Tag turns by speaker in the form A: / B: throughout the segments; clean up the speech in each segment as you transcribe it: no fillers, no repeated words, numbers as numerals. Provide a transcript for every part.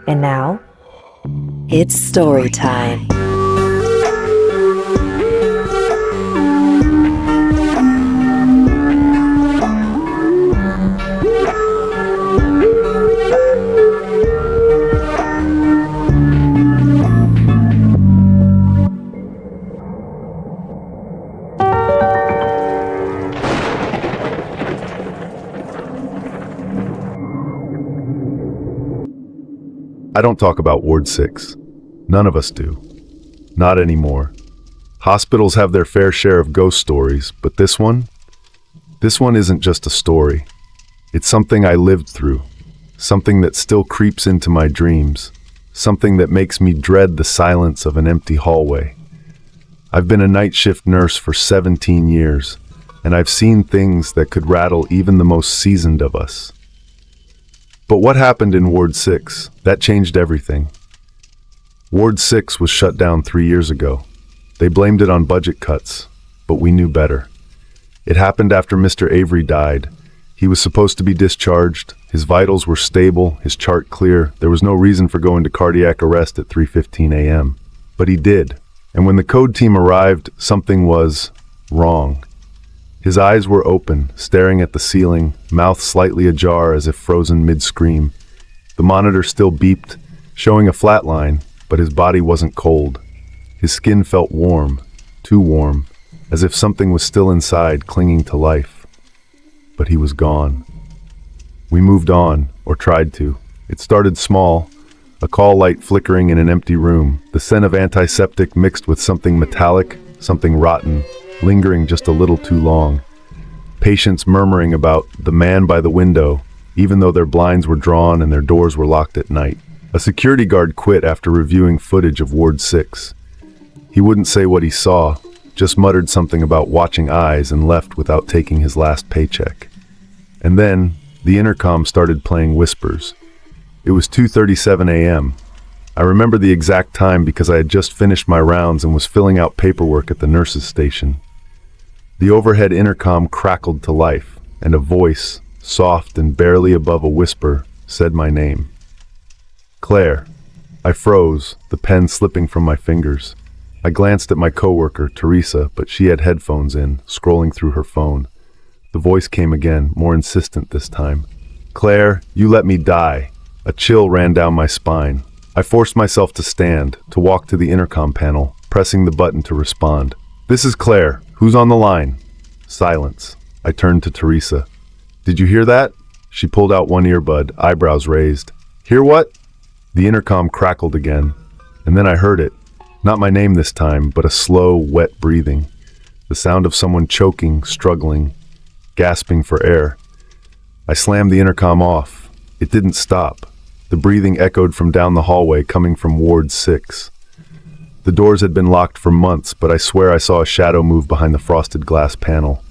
A: And now, it's story time.
B: I don't talk about Ward 6. None of us do. Not anymore. Hospitals have their fair share of ghost stories, but this one isn't just a story. It's something I lived through, something that still creeps into my dreams, something that makes me dread the silence of an empty hallway. I've been a night shift nurse for 17 years, and I've seen things that could rattle even the most seasoned of us. But what happened in Ward 6? That changed everything. Ward 6 was shut down 3 years ago. They blamed it on budget cuts, but we knew better. It happened after Mr. Avery died. He was supposed to be discharged. His vitals were stable, his chart clear. There was no reason for going to cardiac arrest at 3:15 a.m. But he did. And when the code team arrived, something was wrong. His eyes were open, staring at the ceiling, mouth slightly ajar as if frozen mid-scream. The monitor still beeped, showing a flat line, but his body wasn't cold. His skin felt warm, too warm, as if something was still inside, clinging to life. But he was gone. We moved on, or tried to. It started small, a call light flickering in an empty room, the scent of antiseptic mixed with something metallic, something rotten, lingering just a little too long. Patients murmuring about the man by the window, even though their blinds were drawn and their doors were locked at night. A security guard quit after reviewing footage of Ward 6. He wouldn't say what he saw, just muttered something about watching eyes and left without taking his last paycheck. And then, the intercom started playing whispers. It was 2:37 a.m. I remember the exact time because I had just finished my rounds and was filling out paperwork at the nurses' station. The overhead intercom crackled to life, and a voice, soft and barely above a whisper, said my name. Claire. I froze, the pen slipping from my fingers. I glanced at my coworker, Teresa, but she had headphones in, scrolling through her phone. The voice came again, more insistent this time. Claire, you let me die. A chill ran down my spine. I forced myself to stand, to walk to the intercom panel, pressing the button to respond. This is Claire. Who's on the line? Silence. I turned to Teresa. Did you hear that? She pulled out one earbud, eyebrows raised. Hear what? The intercom crackled again, and then I heard it. Not my name this time, but a slow, wet breathing. The sound of someone choking, struggling, gasping for air. I slammed the intercom off. It didn't stop. The breathing echoed from down the hallway, coming from Ward 6. The doors had been locked for months, but I swear I saw a shadow move behind the frosted glass panel.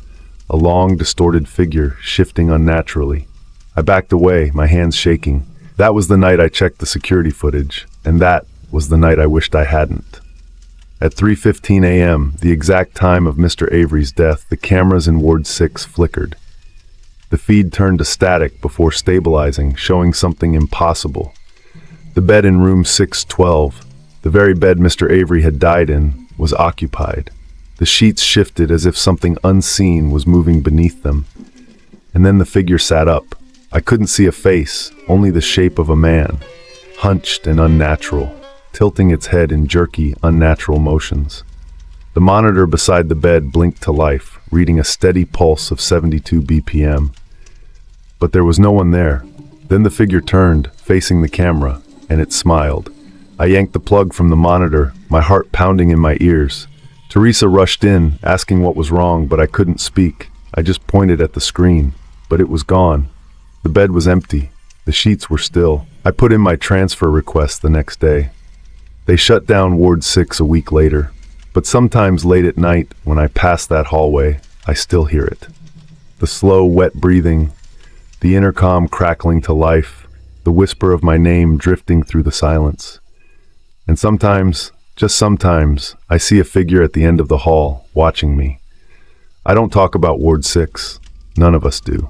B: A long, distorted figure, shifting unnaturally. I backed away, my hands shaking. That was the night I checked the security footage, and that was the night I wished I hadn't. At 3:15 a.m., the exact time of Mr. Avery's death, the cameras in Ward 6 flickered. The feed turned to static before stabilizing, showing something impossible. The bed in room 612, the very bed Mr. Avery had died in, was occupied. The sheets shifted as if something unseen was moving beneath them. And then the figure sat up. I couldn't see a face, only the shape of a man, hunched and unnatural, tilting its head in jerky, unnatural motions. The monitor beside the bed blinked to life, reading a steady pulse of 72 BPM. But there was no one there. Then the figure turned, facing the camera, and it smiled. I yanked the plug from the monitor, my heart pounding in my ears. Teresa rushed in, asking what was wrong, but I couldn't speak. I just pointed at the screen, but it was gone. The bed was empty. The sheets were still. I put in my transfer request the next day. They shut down Ward 6 a week later, but sometimes late at night, when I pass that hallway, I still hear it. The slow, wet breathing, the intercom crackling to life, the whisper of my name drifting through the silence. And sometimes, just sometimes, I see a figure at the end of the hall, watching me. I don't talk about Ward 6. None of us do.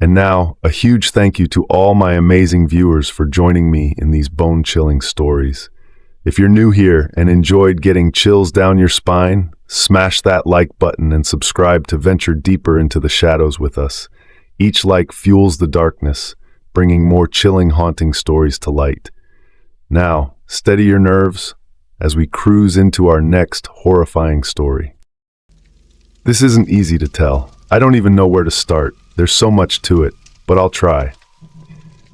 B: And now, a huge thank you to all my amazing viewers for joining me in these bone-chilling stories. If you're new here and enjoyed getting chills down your spine, smash that like button and subscribe to venture deeper into the shadows with us. Each like fuels the darkness, bringing more chilling, haunting stories to light. Now, steady your nerves as we cruise into our next horrifying story. This isn't easy to tell. I don't even know where to start. There's so much to it, but I'll try.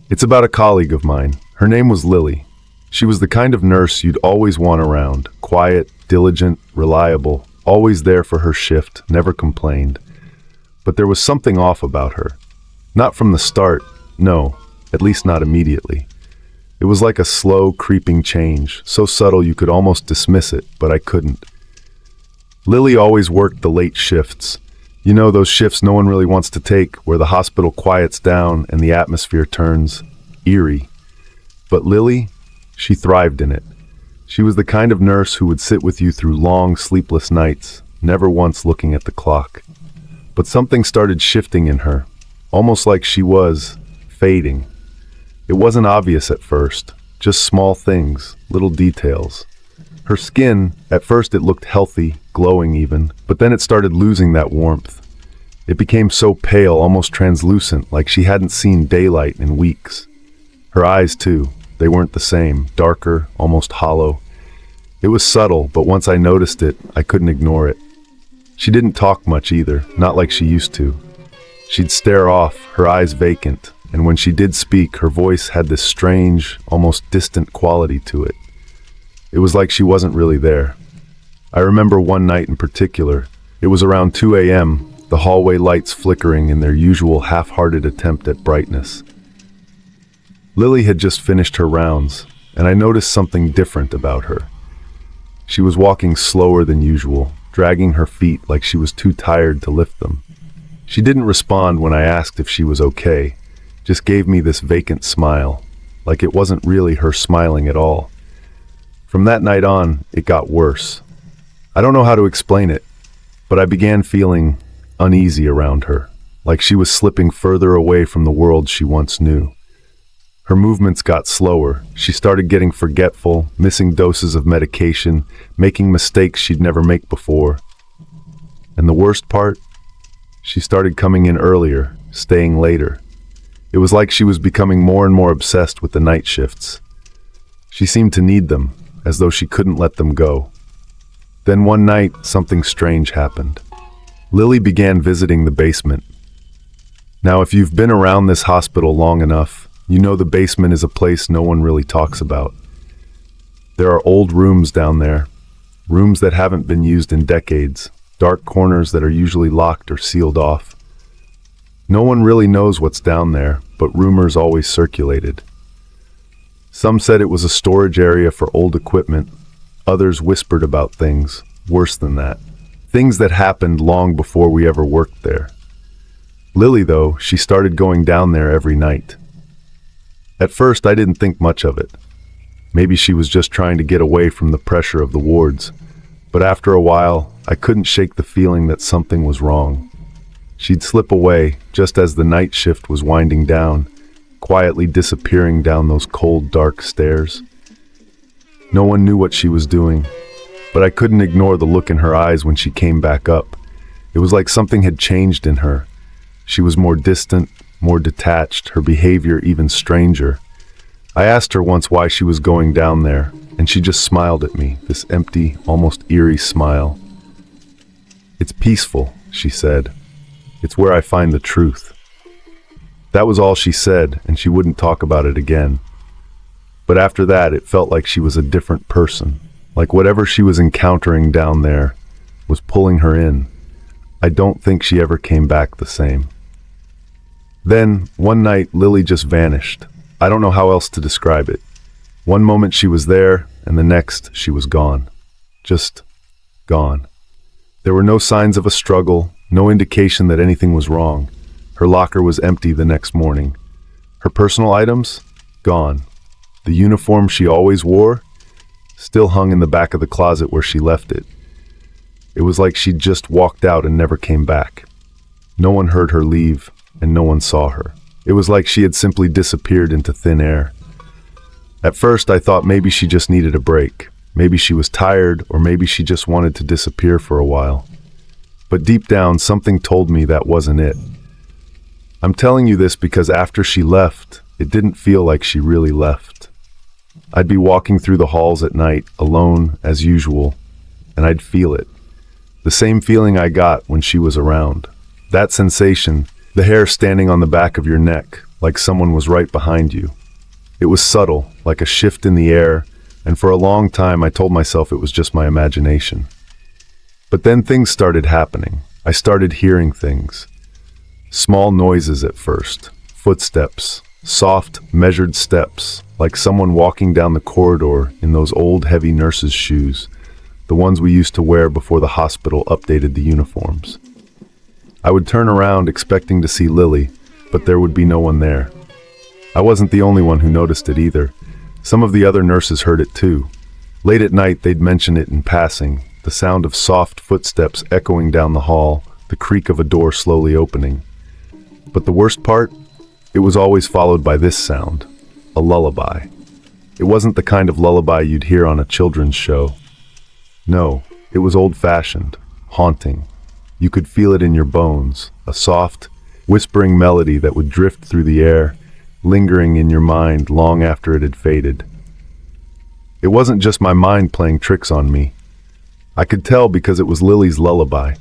B: It's about a colleague of mine. Her name was Lily. She was the kind of nurse you'd always want around. Quiet, diligent, reliable, always there for her shift, never complained. But there was something off about her. Not from the start, no, at least not immediately. It was like a slow, creeping change, so subtle you could almost dismiss it, but I couldn't. Lily always worked the late shifts. You know, those shifts no one really wants to take, where the hospital quiets down and the atmosphere turns eerie. But Lily, she thrived in it. She was the kind of nurse who would sit with you through long, sleepless nights, never once looking at the clock. But something started shifting in her, almost like she was fading. It wasn't obvious at first, just small things, little details. Her skin, at first it looked healthy, glowing even, but then it started losing that warmth. It became so pale, almost translucent, like she hadn't seen daylight in weeks. Her eyes, too, they weren't the same, darker, almost hollow. It was subtle, but once I noticed it, I couldn't ignore it. She didn't talk much either, not like she used to. She'd stare off, her eyes vacant, and when she did speak, her voice had this strange, almost distant quality to it. It was like she wasn't really there. I remember one night in particular. It was around 2 a.m., the hallway lights flickering in their usual half-hearted attempt at brightness. Lily had just finished her rounds, and I noticed something different about her. She was walking slower than usual, dragging her feet like she was too tired to lift them. She didn't respond when I asked if she was okay, just gave me this vacant smile, like it wasn't really her smiling at all. From that night on, it got worse. I don't know how to explain it, but I began feeling uneasy around her, like she was slipping further away from the world she once knew. Her movements got slower. She started getting forgetful, missing doses of medication, making mistakes she'd never make before. And the worst part? She started coming in earlier, staying later. It was like she was becoming more and more obsessed with the night shifts. She seemed to need them, as though she couldn't let them go. Then one night, something strange happened. Lily began visiting the basement. Now, if you've been around this hospital long enough, you know the basement is a place no one really talks about. There are old rooms down there, rooms that haven't been used in decades, dark corners that are usually locked or sealed off. No one really knows what's down there, but rumors always circulated. Some said it was a storage area for old equipment. Others whispered about things, worse than that. Things that happened long before we ever worked there. Lily, though, she started going down there every night. At first, I didn't think much of it. Maybe she was just trying to get away from the pressure of the wards. But after a while, I couldn't shake the feeling that something was wrong. She'd slip away just as the night shift was winding down, quietly disappearing down those cold, dark stairs. No one knew what she was doing, but I couldn't ignore the look in her eyes when she came back up. It was like something had changed in her. She was more distant, more detached, her behavior even stranger. I asked her once why she was going down there, and she just smiled at me, this empty, almost eerie smile. "It's peaceful," she said. "It's where I find the truth." That was all she said, and she wouldn't talk about it again. But after that, it felt like she was a different person, like whatever she was encountering down there was pulling her in. I don't think she ever came back the same. Then, one night, Lily just vanished. I don't know how else to describe it. One moment she was there, and the next she was gone. Just gone. There were no signs of a struggle, no indication that anything was wrong. Her locker was empty the next morning. Her personal items? Gone. The uniform she always wore? Still hung in the back of the closet where she left it. It was like she'd just walked out and never came back. No one heard her leave, and no one saw her. It was like she had simply disappeared into thin air. At first, I thought maybe she just needed a break. Maybe she was tired, or maybe she just wanted to disappear for a while. But deep down, something told me that wasn't it. I'm telling you this because after she left, it didn't feel like she really left. I'd be walking through the halls at night, alone as usual, and I'd feel it. The same feeling I got when she was around. That sensation, the hair standing on the back of your neck, like someone was right behind you. It was subtle, like a shift in the air, and for a long time I told myself it was just my imagination. But then things started happening. I started hearing things. Small noises at first, footsteps, soft, measured steps, like someone walking down the corridor in those old heavy nurses' shoes, the ones we used to wear before the hospital updated the uniforms. I would turn around expecting to see Lily, but there would be no one there. I wasn't the only one who noticed it either. Some of the other nurses heard it too. Late at night they'd mention it in passing, the sound of soft footsteps echoing down the hall, the creak of a door slowly opening. But the worst part? It was always followed by this sound, a lullaby. It wasn't the kind of lullaby you'd hear on a children's show. No, it was old-fashioned, haunting. You could feel it in your bones, a soft, whispering melody that would drift through the air, lingering in your mind long after it had faded. It wasn't just my mind playing tricks on me. I could tell because it was Lily's lullaby.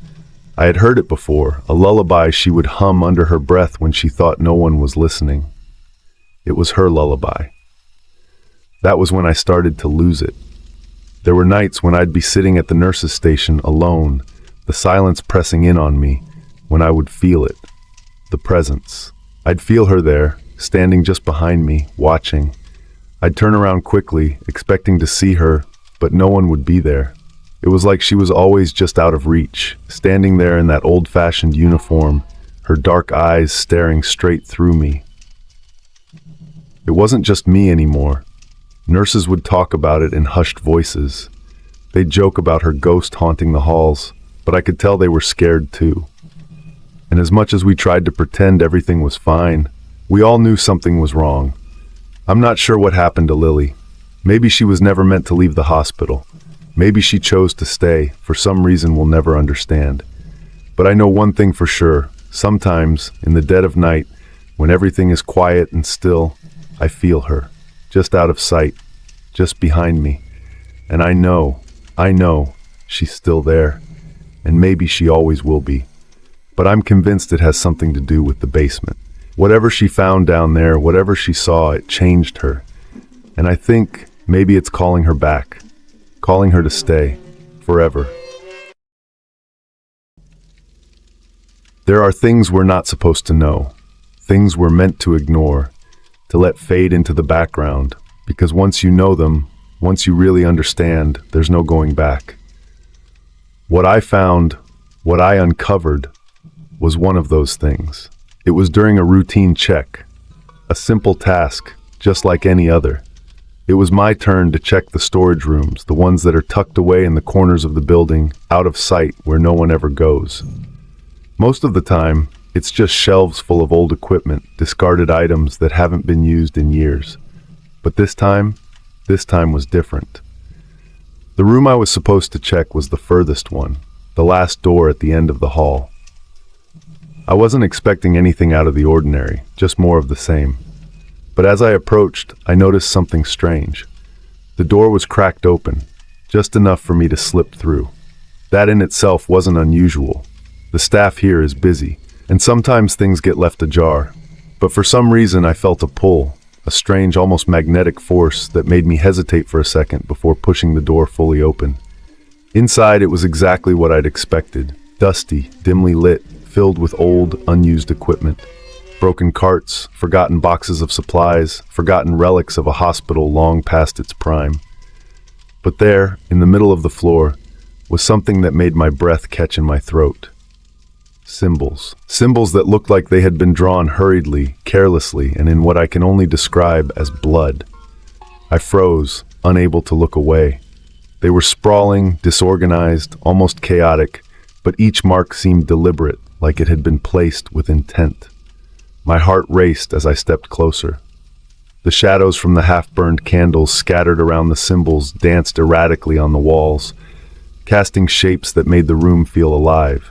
B: I had heard it before, a lullaby she would hum under her breath when she thought no one was listening. It was her lullaby. That was when I started to lose it. There were nights when I'd be sitting at the nurse's station alone, the silence pressing in on me, when I would feel it, the presence. I'd feel her there, standing just behind me, watching. I'd turn around quickly, expecting to see her, but no one would be there. It was like she was always just out of reach, standing there in that old-fashioned uniform, her dark eyes staring straight through me. It wasn't just me anymore. Nurses would talk about it in hushed voices. They'd joke about her ghost haunting the halls, but I could tell they were scared too. And as much as we tried to pretend everything was fine, we all knew something was wrong. I'm not sure what happened to Lily. Maybe she was never meant to leave the hospital. Maybe she chose to stay, for some reason we'll never understand. But I know one thing for sure. Sometimes, in the dead of night, when everything is quiet and still, I feel her, just out of sight, just behind me. And I know, she's still there. And maybe she always will be. But I'm convinced it has something to do with the basement. Whatever she found down there, whatever she saw, it changed her. And I think maybe it's calling her back. Calling her to stay, forever. There are things we're not supposed to know, things we're meant to ignore, to let fade into the background, because once you know them, once you really understand, there's no going back. What I found, what I uncovered, was one of those things. It was during a routine check, a simple task, just like any other. It was my turn to check the storage rooms, the ones that are tucked away in the corners of the building, out of sight where no one ever goes. Most of the time, it's just shelves full of old equipment, discarded items that haven't been used in years. But this time was different. The room I was supposed to check was the furthest one, the last door at the end of the hall. I wasn't expecting anything out of the ordinary, just more of the same. But as I approached, I noticed something strange. The door was cracked open, just enough for me to slip through. That in itself wasn't unusual. The staff here is busy, and sometimes things get left ajar. But for some reason I felt a pull, a strange, almost magnetic force that made me hesitate for a second before pushing the door fully open. Inside it was exactly what I'd expected, dusty, dimly lit, filled with old, unused equipment. Broken carts, forgotten boxes of supplies, forgotten relics of a hospital long past its prime. But there, in the middle of the floor, was something that made my breath catch in my throat. Symbols. Symbols that looked like they had been drawn hurriedly, carelessly, and in what I can only describe as blood. I froze, unable to look away. They were sprawling, disorganized, almost chaotic, but each mark seemed deliberate, like it had been placed with intent. My heart raced as I stepped closer. The shadows from the half-burned candles scattered around the symbols danced erratically on the walls, casting shapes that made the room feel alive.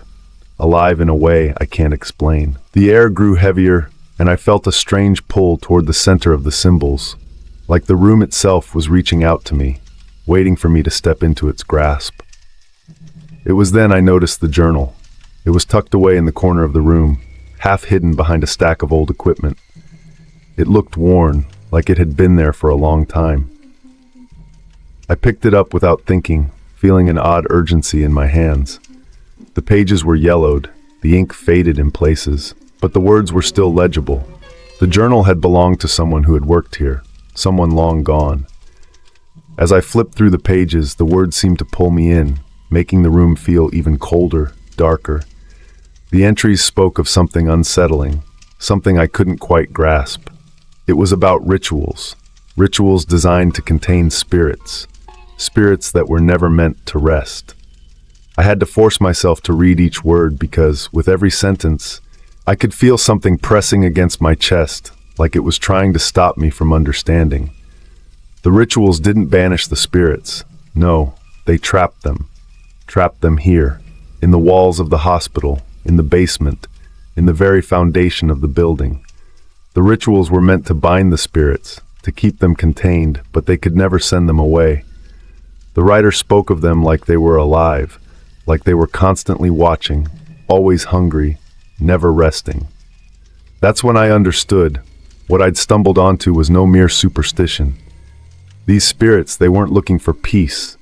B: Alive in a way I can't explain. The air grew heavier, and I felt a strange pull toward the center of the symbols, like the room itself was reaching out to me, waiting for me to step into its grasp. It was then I noticed the journal. It was tucked away in the corner of the room, half hidden behind a stack of old equipment. It looked worn, like it had been there for a long time. I picked it up without thinking, feeling an odd urgency in my hands. The pages were yellowed, the ink faded in places, but the words were still legible. The journal had belonged to someone who had worked here, someone long gone. As I flipped through the pages, the words seemed to pull me in, making the room feel even colder, darker. The entries spoke of something unsettling, something I couldn't quite grasp. It was about rituals, rituals designed to contain spirits, spirits that were never meant to rest. I had to force myself to read each word because, with every sentence, I could feel something pressing against my chest, like it was trying to stop me from understanding. The rituals didn't banish the spirits. No, they trapped them here, in the walls of the hospital, in the basement, in the very foundation of the building. The rituals were meant to bind the spirits, to keep them contained, but they could never send them away. The writer spoke of them like they were alive, like they were constantly watching, always hungry, never resting. That's when I understood. What I'd stumbled onto was no mere superstition. These spirits, they weren't looking for peace.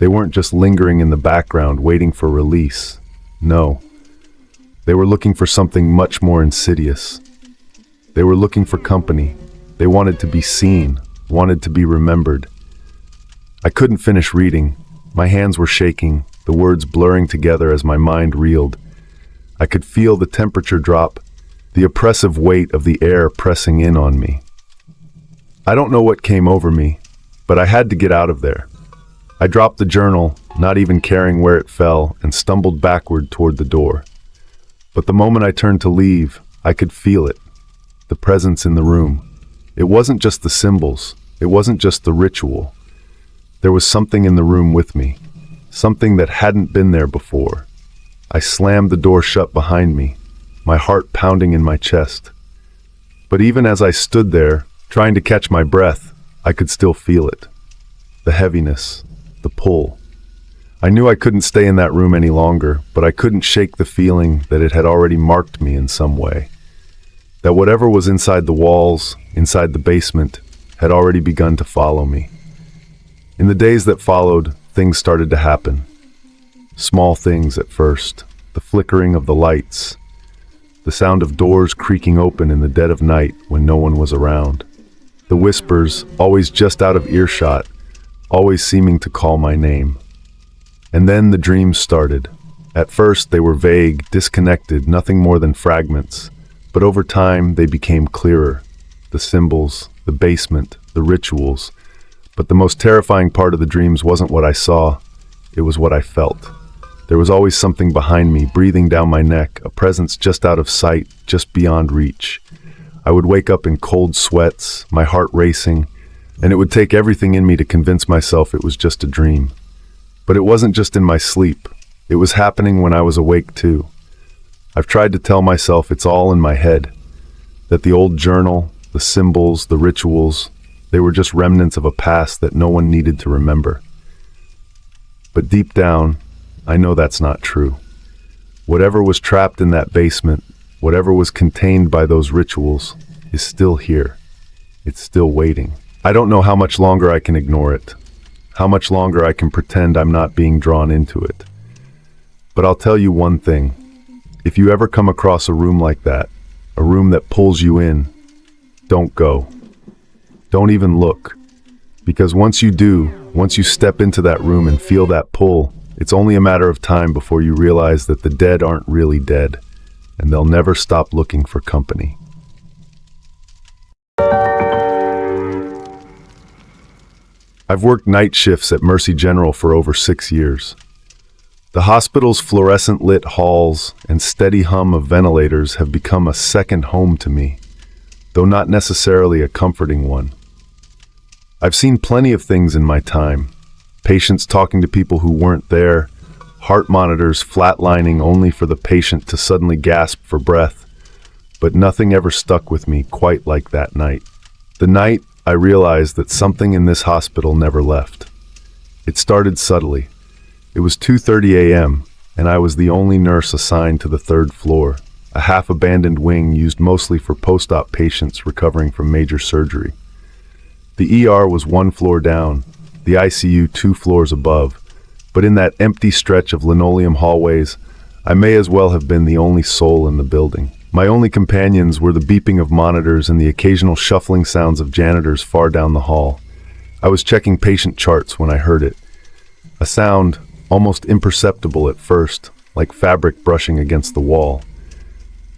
B: They weren't just lingering in the background, waiting for release. No. They were looking for something much more insidious. They were looking for company. They wanted to be seen, wanted to be remembered. I couldn't finish reading. My hands were shaking, the words blurring together as my mind reeled. I could feel the temperature drop, the oppressive weight of the air pressing in on me. I don't know what came over me, but I had to get out of there. I dropped the journal, not even caring where it fell, and stumbled backward toward the door. But the moment I turned to leave, I could feel it. The presence in the room. It wasn't just the symbols. It wasn't just the ritual. There was something in the room with me. Something that hadn't been there before. I slammed the door shut behind me, my heart pounding in my chest. But even as I stood there, trying to catch my breath, I could still feel it. The heaviness, the pull. I knew I couldn't stay in that room any longer, but I couldn't shake the feeling that it had already marked me in some way. That whatever was inside the walls, inside the basement, had already begun to follow me. In the days that followed, things started to happen. Small things at first, the flickering of the lights, the sound of doors creaking open in the dead of night when no one was around, the whispers, always just out of earshot, always seeming to call my name. And then the dreams started. At first they were vague, disconnected, nothing more than fragments. But over time, they became clearer. The symbols, the basement, the rituals. But the most terrifying part of the dreams wasn't what I saw, it was what I felt. There was always something behind me, breathing down my neck, a presence just out of sight, just beyond reach. I would wake up in cold sweats, my heart racing, and it would take everything in me to convince myself it was just a dream. But it wasn't just in my sleep. It was happening when I was awake too. I've tried to tell myself it's all in my head, that the old journal, the symbols, the rituals, they were just remnants of a past that no one needed to remember. But deep down, I know that's not true. Whatever was trapped in that basement, whatever was contained by those rituals, is still here. It's still waiting. I don't know how much longer I can ignore it, how much longer I can pretend I'm not being drawn into it. But I'll tell you one thing. If you ever come across a room like that, a room that pulls you in, don't go. Don't even look. Because once you do, once you step into that room and feel that pull, it's only a matter of time before you realize that the dead aren't really dead, and they'll never stop looking for company. I've worked night shifts at Mercy General for over 6 years. The hospital's fluorescent-lit halls and steady hum of ventilators have become a second home to me, though not necessarily a comforting one. I've seen plenty of things in my time. Patients talking to people who weren't there, heart monitors flatlining only for the patient to suddenly gasp for breath, but nothing ever stuck with me quite like that night. The night I realized that something in this hospital never left. It started subtly. It was 2:30 a.m., and I was the only nurse assigned to the third floor, a half-abandoned wing used mostly for post-op patients recovering from major surgery. The ER was one floor down, the ICU 2 floors above, but in that empty stretch of linoleum hallways, I may as well have been the only soul in the building. My only companions were the beeping of monitors and the occasional shuffling sounds of janitors far down the hall. I was checking patient charts when I heard it. A sound, almost imperceptible at first, like fabric brushing against the wall.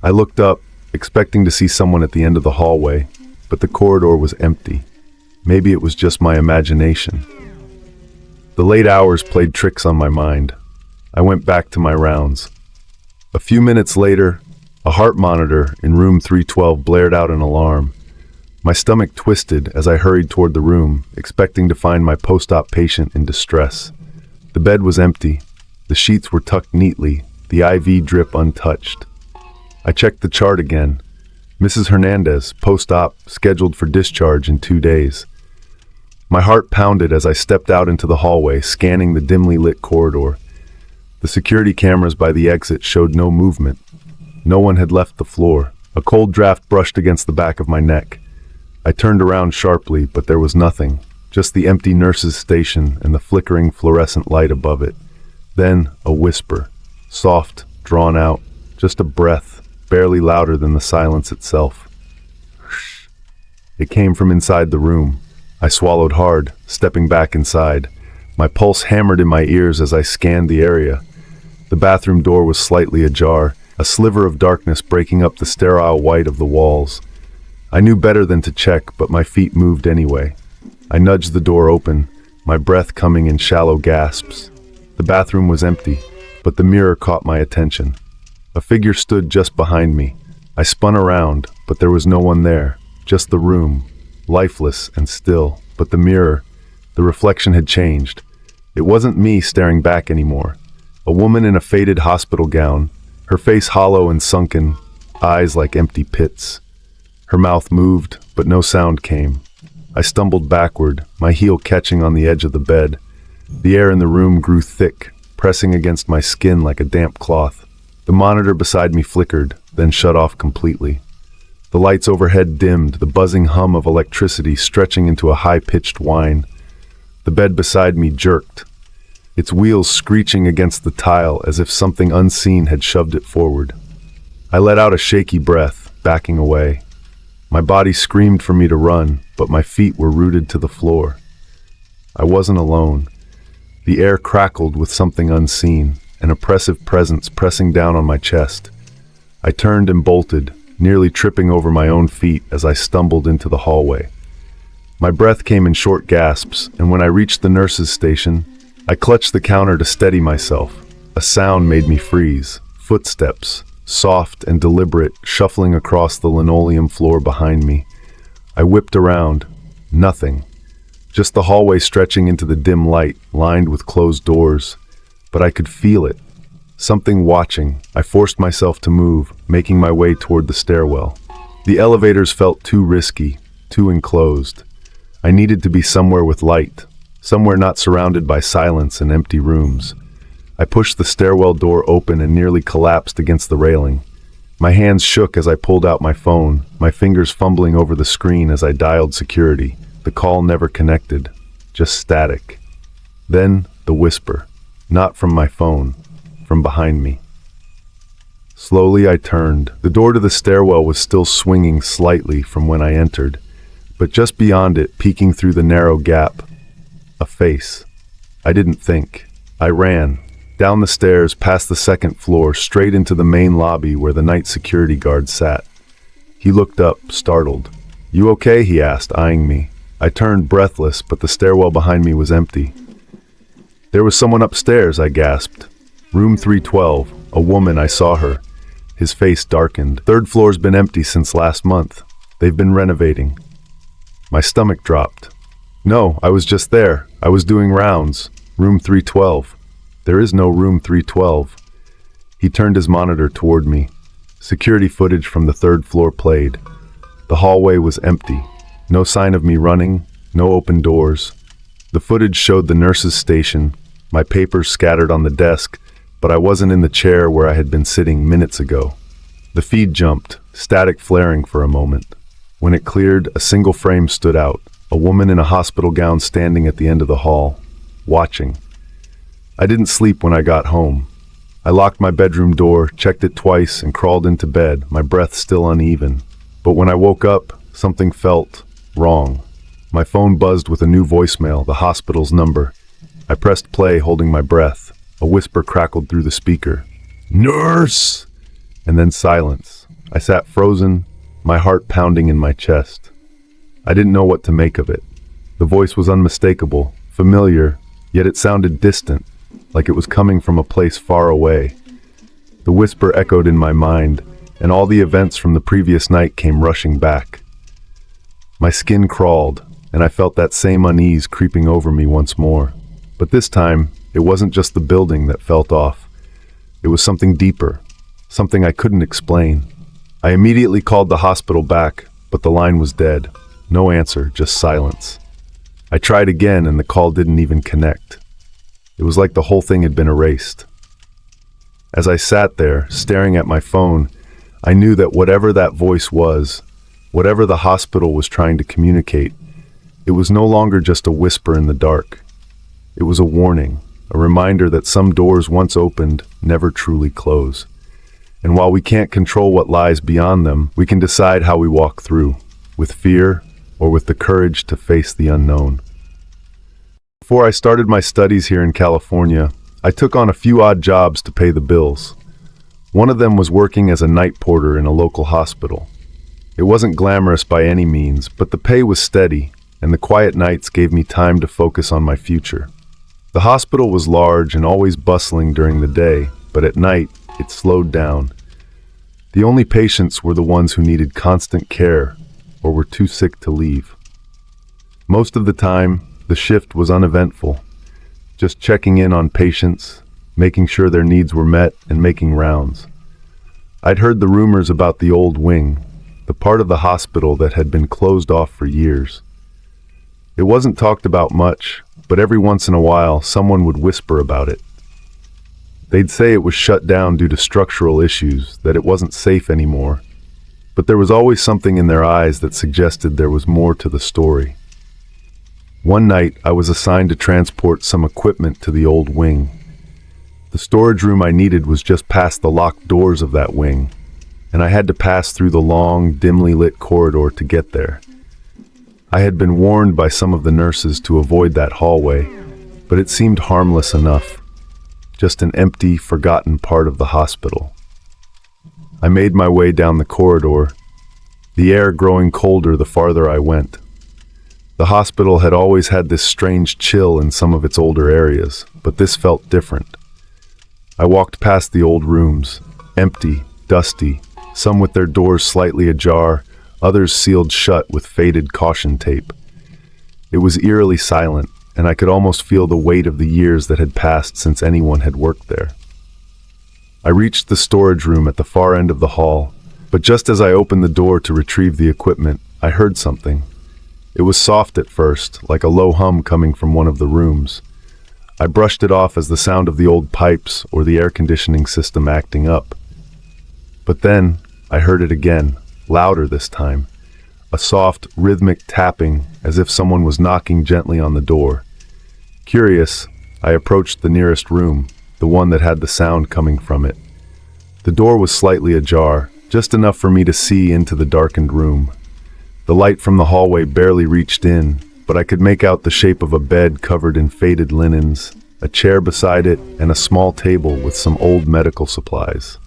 B: I looked up, expecting to see someone at the end of the hallway, but the corridor was empty. Maybe it was just my imagination. The late hours played tricks on my mind. I went back to my rounds. A few minutes later, a heart monitor in room 312 blared out an alarm. My stomach twisted as I hurried toward the room, expecting to find my post-op patient in distress. The bed was empty. The sheets were tucked neatly, the IV drip untouched. I checked the chart again. Mrs. Hernandez, post-op, scheduled for discharge in 2 days. My heart pounded as I stepped out into the hallway, scanning the dimly lit corridor. The security cameras by the exit showed no movement. No one had left the floor. A cold draft brushed against the back of my neck. I turned around sharply, but there was nothing, just the empty nurse's station and the flickering fluorescent light above it. Then a whisper, soft, drawn out, just a breath, barely louder than the silence itself. Shh. It came from inside the room. I swallowed hard, stepping back inside. My pulse hammered in my ears as I scanned the area. The bathroom door was slightly ajar, a sliver of darkness breaking up the sterile white of the walls. I knew better than to check, but my feet moved anyway. I nudged the door open, my breath coming in shallow gasps. The bathroom was empty, but the mirror caught my attention. A figure stood just behind me. I spun around, but there was no one there, just the room, lifeless and still. But the mirror, the reflection had changed. It wasn't me staring back anymore. A woman in a faded hospital gown, her face hollow and sunken, eyes like empty pits. Her mouth moved, but no sound came. I stumbled backward, my heel catching on the edge of the bed. The air in the room grew thick, pressing against my skin like a damp cloth. The monitor beside me flickered, then shut off completely. The lights overhead dimmed, the buzzing hum of electricity stretching into a high-pitched whine. The bed beside me jerked, its wheels screeching against the tile as if something unseen had shoved it forward. I let out a shaky breath, backing away. My body screamed for me to run, but my feet were rooted to the floor. I wasn't alone. The air crackled with something unseen, an oppressive presence pressing down on my chest. I turned and bolted, nearly tripping over my own feet as I stumbled into the hallway. My breath came in short gasps, and when I reached the nurse's station, I clutched the counter to steady myself. A sound made me freeze. Footsteps, soft and deliberate, shuffling across the linoleum floor behind me. I whipped around. Nothing. Just the hallway stretching into the dim light, lined with closed doors. But I could feel it. Something watching. I forced myself to move, making my way toward the stairwell. The elevators felt too risky, too enclosed. I needed to be somewhere with light, somewhere not surrounded by silence and empty rooms. I pushed the stairwell door open and nearly collapsed against the railing. My hands shook as I pulled out my phone, my fingers fumbling over the screen as I dialed security. The call never connected, just static. Then the whisper, not from my phone, from behind me. Slowly I turned. The door to the stairwell was still swinging slightly from when I entered, but just beyond it, peeking through the narrow gap, a face. I didn't think. I ran. Down the stairs, past the second floor, straight into the main lobby where the night security guard sat. He looked up, startled. "You okay?" he asked, eyeing me. I turned, breathless, but the stairwell behind me was empty. "There was someone upstairs," I gasped. Room 312, a woman, I saw her. His face darkened. Third floor's been empty since last month. They've been renovating. My stomach dropped. No, I was just there. I was doing rounds. Room 312. There is no room 312. He turned his monitor toward me. Security footage from the third floor played. The hallway was empty. No sign of me running, no open doors. The footage showed the nurse's station, my papers scattered on the desk, but I wasn't in the chair where I had been sitting minutes ago. The feed jumped, static flaring for a moment. When it cleared, a single frame stood out, a woman in a hospital gown standing at the end of the hall, watching. I didn't sleep when I got home. I locked my bedroom door, checked it twice, and crawled into bed, my breath still uneven. But when I woke up, something felt wrong. My phone buzzed with a new voicemail, the hospital's number. I pressed play, holding my breath. A whisper crackled through the speaker. "Nurse!" And then silence. I sat frozen, my heart pounding in my chest. I didn't know what to make of it. The voice was unmistakable, familiar, yet it sounded distant, like it was coming from a place far away. The whisper echoed in my mind, and all the events from the previous night came rushing back. My skin crawled, and I felt that same unease creeping over me once more. But this time, it wasn't just the building that felt off. It was something deeper, something I couldn't explain. I immediately called the hospital back, but the line was dead. No answer, just silence. I tried again, and the call didn't even connect. It was like the whole thing had been erased. As I sat there, staring at my phone, I knew that whatever that voice was, whatever the hospital was trying to communicate, it was no longer just a whisper in the dark. It was a warning, a reminder that some doors once opened never truly close. And while we can't control what lies beyond them, we can decide how we walk through, with fear or with the courage to face the unknown. Before I started my studies here in California, I took on a few odd jobs to pay the bills. One of them was working as a night porter in a local hospital. It wasn't glamorous by any means, but the pay was steady, and the quiet nights gave me time to focus on my future. The hospital was large and always bustling during the day, but at night, it slowed down. The only patients were the ones who needed constant care or were too sick to leave. Most of the time, the shift was uneventful, just checking in on patients, making sure their needs were met, and making rounds. I'd heard the rumors about the old wing, the part of the hospital that had been closed off for years. It wasn't talked about much, but every once in a while, someone would whisper about it. They'd say it was shut down due to structural issues, that it wasn't safe anymore. But there was always something in their eyes that suggested there was more to the story. One night, I was assigned to transport some equipment to the old wing. The storage room I needed was just past the locked doors of that wing, and I had to pass through the long, dimly lit corridor to get there. I had been warned by some of the nurses to avoid that hallway, but it seemed harmless enough. Just an empty, forgotten part of the hospital. I made my way down the corridor, the air growing colder the farther I went. The hospital had always had this strange chill in some of its older areas, but this felt different. I walked past the old rooms, empty, dusty, some with their doors slightly ajar, others sealed shut with faded caution tape. It was eerily silent, and I could almost feel the weight of the years that had passed since anyone had worked there. I reached the storage room at the far end of the hall, but just as I opened the door to retrieve the equipment, I heard something. It was soft at first, like a low hum coming from one of the rooms. I brushed it off as the sound of the old pipes or the air conditioning system acting up. But then, I heard it again, louder this time. A soft, rhythmic tapping, as if someone was knocking gently on the door. Curious, I approached the nearest room, the one that had the sound coming from it. The door was slightly ajar, just enough for me to see into the darkened room. The light from the hallway barely reached in, but I could make out the shape of a bed covered in faded linens, a chair beside it, and a small table with some old medical supplies.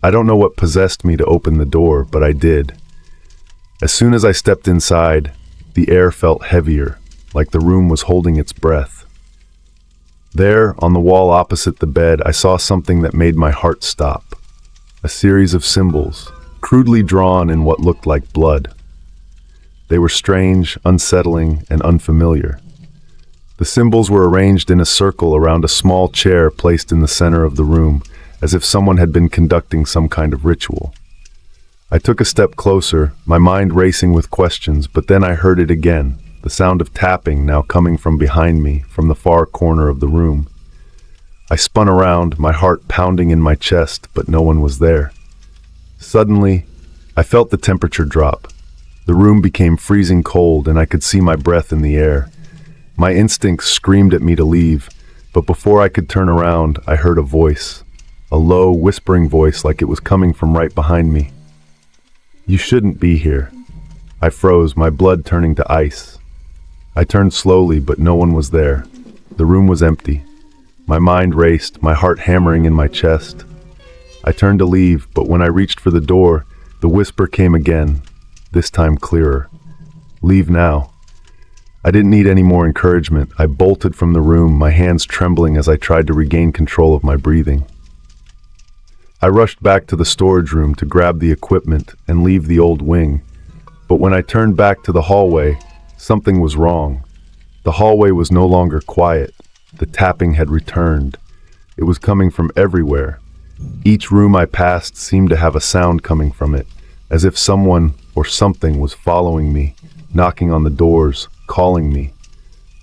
B: I don't know what possessed me to open the door, but I did. As soon as I stepped inside, the air felt heavier, like the room was holding its breath. There, on the wall opposite the bed, I saw something that made my heart stop. A series of symbols, crudely drawn in what looked like blood. They were strange, unsettling, and unfamiliar. The symbols were arranged in a circle around a small chair placed in the center of the room, as if someone had been conducting some kind of ritual. I took a step closer, my mind racing with questions, but then I heard it again, the sound of tapping now coming from behind me, from the far corner of the room. I spun around, my heart pounding in my chest, but no one was there. Suddenly, I felt the temperature drop. The room became freezing cold, and I could see my breath in the air. My instincts screamed at me to leave, but before I could turn around, I heard a voice. A low, whispering voice like it was coming from right behind me. "You shouldn't be here." I froze, my blood turning to ice. I turned slowly, but no one was there. The room was empty. My mind raced, my heart hammering in my chest. I turned to leave, but when I reached for the door, the whisper came again, this time clearer. "Leave now." I didn't need any more encouragement. I bolted from the room, my hands trembling as I tried to regain control of my breathing. I rushed back to the storage room to grab the equipment and leave the old wing. But when I turned back to the hallway, something was wrong. The hallway was no longer quiet. The tapping had returned. It was coming from everywhere. Each room I passed seemed to have a sound coming from it, as if someone or something was following me, knocking on the doors, calling me.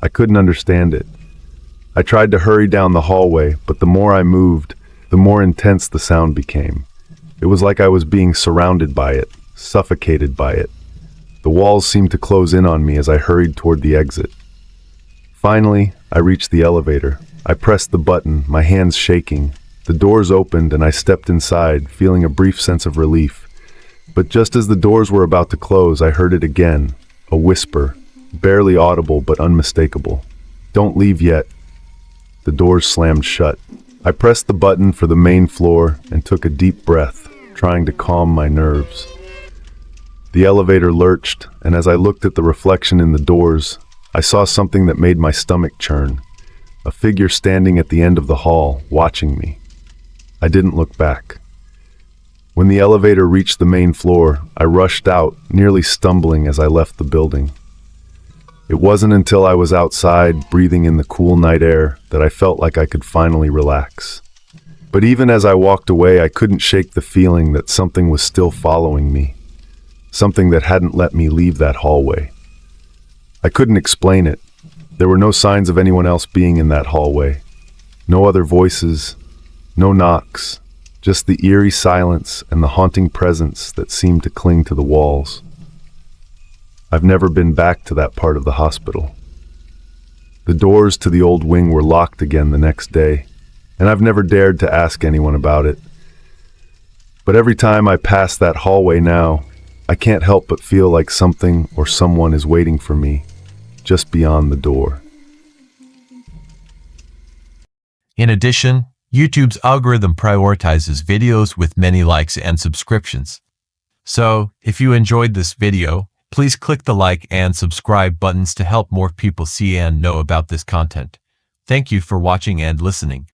B: I couldn't understand it. I tried to hurry down the hallway, but the more I moved, the more intense the sound became. It was like I was being surrounded by it, suffocated by it. The walls seemed to close in on me as I hurried toward the exit. Finally, I reached the elevator. I pressed the button, my hands shaking. The doors opened and I stepped inside, feeling a brief sense of relief. But just as the doors were about to close, I heard it again, a whisper, barely audible but unmistakable. "Don't leave yet." The doors slammed shut. I pressed the button for the main floor and took a deep breath, trying to calm my nerves. The elevator lurched, and as I looked at the reflection in the doors, I saw something that made my stomach churn. A figure standing at the end of the hall, watching me. I didn't look back. When the elevator reached the main floor, I rushed out, nearly stumbling as I left the building. It wasn't until I was outside, breathing in the cool night air, that I felt like I could finally relax. But even as I walked away, I couldn't shake the feeling that something was still following me. Something that hadn't let me leave that hallway. I couldn't explain it. There were no signs of anyone else being in that hallway. No other voices, no knocks, just the eerie silence and the haunting presence that seemed to cling to the walls. I've never been back to that part of the hospital. The doors to the old wing were locked again the next day, and I've never dared to ask anyone about it. But every time I pass that hallway now, I can't help but feel like something or someone is waiting for me, just beyond the door.
C: In addition, YouTube's algorithm prioritizes videos with many likes and subscriptions. So, if you enjoyed this video, please click the like and subscribe buttons to help more people see and know about this content. Thank you for watching and listening.